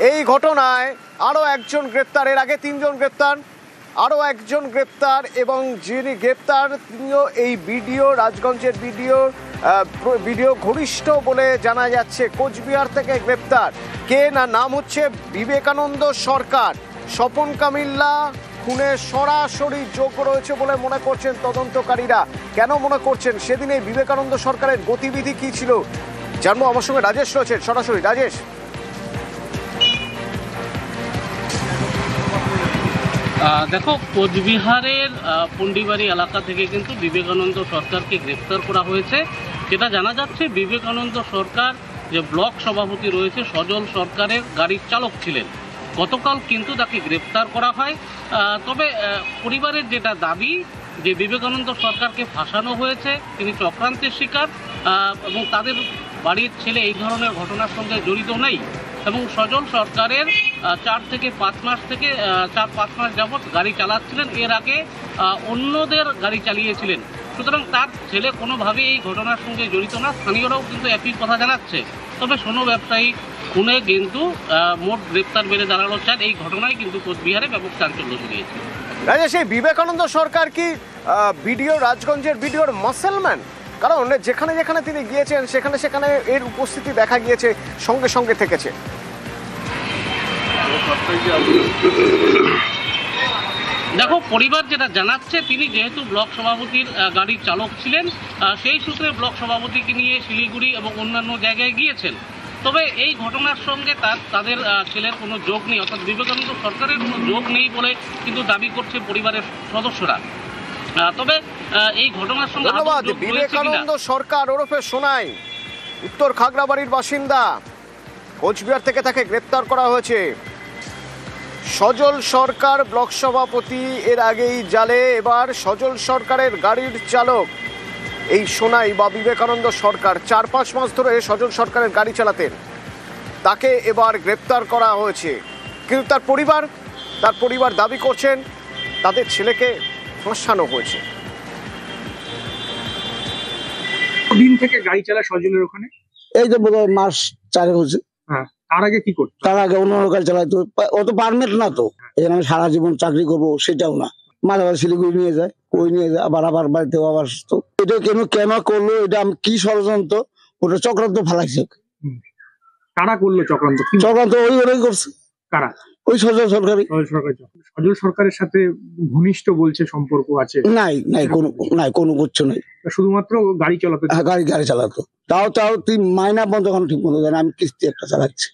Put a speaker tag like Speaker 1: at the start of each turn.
Speaker 1: এই ঘটনায় আরো একজন গ্রেপ্তার, এর আগে তিনজন গ্রেপ্তার, আরো একজন গ্রেপ্তার এবং যিনি গ্রেপ্তার তিনিও এই ভিডিও রাজগঞ্জের ভিডিও ঘনিষ্ঠ বলে জানা যাচ্ছে। কোচবিহার থেকে গ্রেপ্তার কে না, নাম হচ্ছে বিবেকানন্দ সরকার। স্বপন কামিল্লা খুনে সরাসরি যোগ রয়েছে বলে মনে করছেন তদন্তকারীরা। কেন মনে করছেন, সেদিন এই বিবেকানন্দ সরকারের গতিবিধি কি ছিল জানবো। আমার সঙ্গে রাজেশ রয়েছেন সরাসরি। রাজেশ,
Speaker 2: দেখো, কোচবিহারের পন্ডিবাড়ি এলাকা থেকে কিন্তু বিবেকানন্দ সরকারকে গ্রেপ্তার করা হয়েছে। যেটা জানা যাচ্ছে, বিবেকানন্দ সরকার যে ব্লক সভাপতি রয়েছে সজল সরকারের গাড়ির চালক ছিলেন। গতকাল কিন্তু তাকে গ্রেপ্তার করা হয়। তবে পরিবারের যেটা দাবি যে বিবেকানন্দ সরকারকে ফাঁসানো হয়েছে, তিনি চক্রান্তের শিকার এবং তাদের বাড়ির ছেলে এই ধরনের ঘটনার সঙ্গে জড়িত নেই। এবং সজল সরকারের 4 থেকে 5 মাস যাবৎ গাড়ি চালাচ্ছিলেন, এর আগে অন্যদের গাড়ি চালিয়েছিলেন। সুতরাং তার ছেলে কোনোভাবেই এই ঘটনার সঙ্গে জড়িত না। স্থানীয়রাও কিন্তু একই কথা জানাচ্ছে। তবে সোনা ব্যবসায়ী খুনে কিন্তু মোট গ্রেপ্তার বেড়ে দাঁড়ালো 4। এই ঘটনায় কিন্তু কোচবিহারে ব্যাপক চাঞ্চল্য ছড়িয়েছে।
Speaker 1: রাজেশ, এই বিবেকানন্দ সরকার কি রাজগঞ্জের ভিডিওর মাসেলম্যান? কারণ যেখানে যেখানে তিনি গিয়েছেন সেখানে সেখানে এর উপস্থিতি দেখা গিয়েছে, সঙ্গে সঙ্গে থেকেছে।
Speaker 2: দেখো, পরিবার যেটা জানাচ্ছে, তিনি যেহেতু ব্লক সভাপতির গাড়ির চালক ছিলেন, সেই সূত্রে ব্লক সভাপতিকে নিয়ে শিলিগুড়ি এবং অন্যান্য জায়গায় গিয়েছেন। তবে এই ঘটনার সঙ্গে তাদের ছেলের কোনো যোগ নেই, অর্থাৎ বিবেকানন্দ সরকারের কোনো যোগ নেই বলে কিন্তু দাবি করছে পরিবারের সদস্যরা। তবে এই ঘটনার সঙ্গে
Speaker 1: ধন্যবাদ। বিবেকানন্দ সরকার ওরফে সোনাই উত্তর খাগড়াবাড়ির বাসিন্দা, কোচবিহার থেকে তাকে গ্রেপ্তার করা হয়েছে। সজল সরকার ব্লক সভাপতি, এর আগেই জালে, এবার সজল সরকারের গাড়ির চালক এই সোনাই বা বিবেকানন্দ সরকার 4-5 মাস ধরে সজল সরকারের গাড়ি চালাতেন, তাকে এবার গ্রেপ্তার করা হয়েছে। কিন্তু তার পরিবার দাবি করছেন তাদের ছেলেকে ফাঁসানো হয়েছে।
Speaker 3: দিন থেকে গাড়ি চালা সজলের ওখানে,
Speaker 4: এই তো বোধহয় মাস 4 হচ্ছে।
Speaker 3: হ্যাঁ, তার আগে কি করতো?
Speaker 4: তার আগে অন্য গাড়ি চালাতো, ও তো পারমিট না তো। এখানে আমি সারা জীবন চাকরি করবো সেটাও না। মাঝে মাঝে শিলিগুড়ি নিয়ে যায়, ওই নিয়ে যায়, আবার বাড়িতেও আবার আসতো। এটা কেন করলো, এটা আমি কি ষড়যন্ত্র, ওটা চক্রান্ত ফালাইছে।
Speaker 3: কারা করলো চক্রান্ত?
Speaker 4: চক্রান্ত ওই করছে।
Speaker 3: কারা?
Speaker 4: ওই সজল সরকারি।
Speaker 3: সজল সরকারের সাথে ঘনিষ্ঠ বলছে সম্পর্ক আছে?
Speaker 4: নাই কোনো কিচ্ছু নাই।
Speaker 3: শুধুমাত্র গাড়ি চালাতে?
Speaker 4: গাড়ি চালাতো। তাও তুই মাইনা বন্ধ এখন ঠিক মতো জানি, আমি কিস্তি একটা চালাচ্ছি।